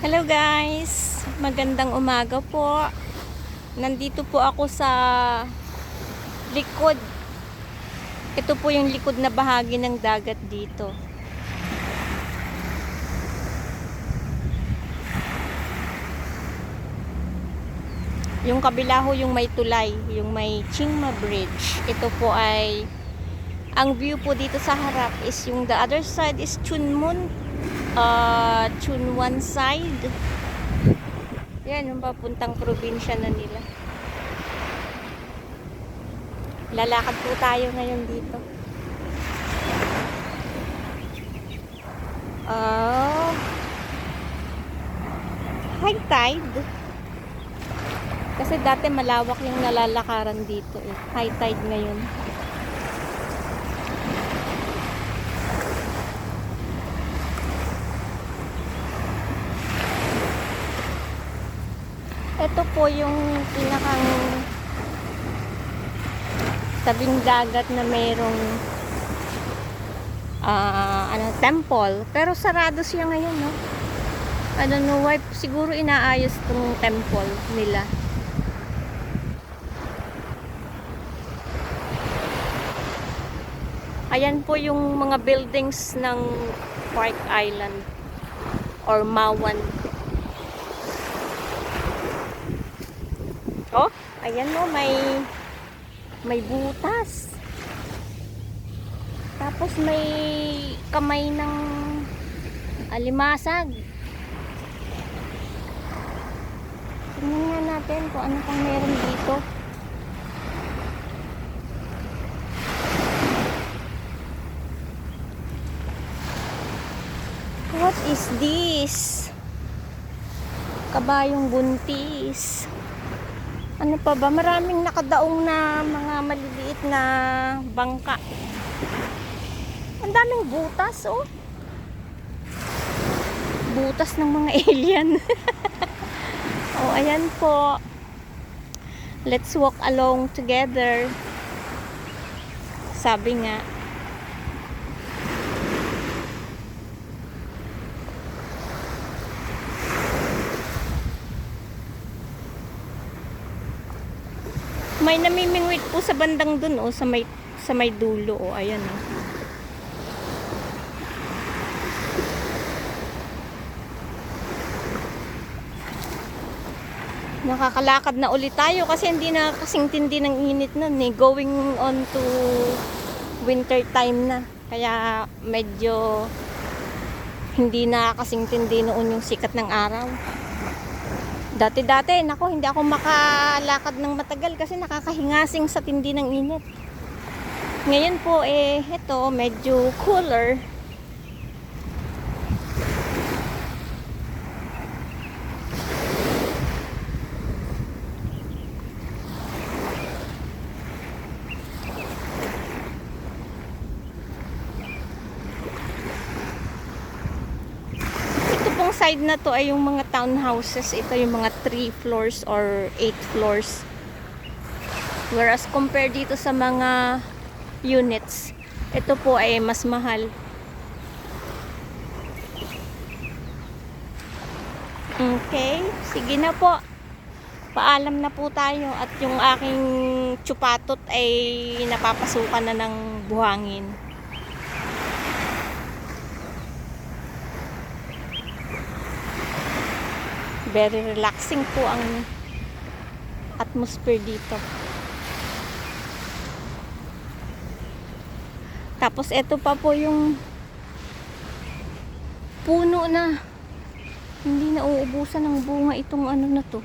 Hello guys, magandang umaga po. Nandito po ako sa likod. Ito po yung likod na bahagi ng dagat dito. Yung kabila ho yung may tulay, yung may Chingma Bridge. Ito po ay, ang view po dito sa harap is yung the other side is Chunmun. Chunwan side. Yan, yung papuntang probinsya na nila. Lalakad po tayo ngayon dito. High tide. Kasi dati malawak yung nalalakaran dito eh. High tide ngayon. Ito po yung pinakang tabing dagat na mayroong temple. Pero sarado siya ngayon, no? I don't know why. Siguro inaayos tong temple nila. Ayan po yung mga buildings ng Park Island or Mawan. Oh, ayan mo, may butas. Tapos may kamay ng alimasag. Tingnan nga natin kung ano pang meron dito. What is this? Kabayong buntis. Ano pa ba? Maraming nakadaong na mga maliliit na bangka. Ang daming butas, oh. Butas ng mga alien. Oh, ayan po. Let's walk along together. Sabi nga. May namimingwit po sa bandang dun, oh, sa may dulo, oh, ayan, oh. Nakakalakad na ulit tayo kasi hindi na kasing tindi ng init nun, eh. Going on to winter time na. Kaya medyo hindi na kasing tindi noon yung sikat ng araw. Dati-dati, nako, hindi ako makalakad ng matagal kasi nakakahingasing sa tindi ng init. Ngayon po, eto, medyo cooler. Side na to ay yung mga townhouses. Ito yung mga 3 floors or 8 floors. Whereas compared dito sa mga units, ito po ay mas mahal. Okay, sige na po. Paalam na po tayo at yung aking tsupatot ay napapasukan na ng buhangin. Very relaxing po ang atmosphere dito. Tapos ito pa po yung puno na hindi na uubusan ng bunga itong ano na to.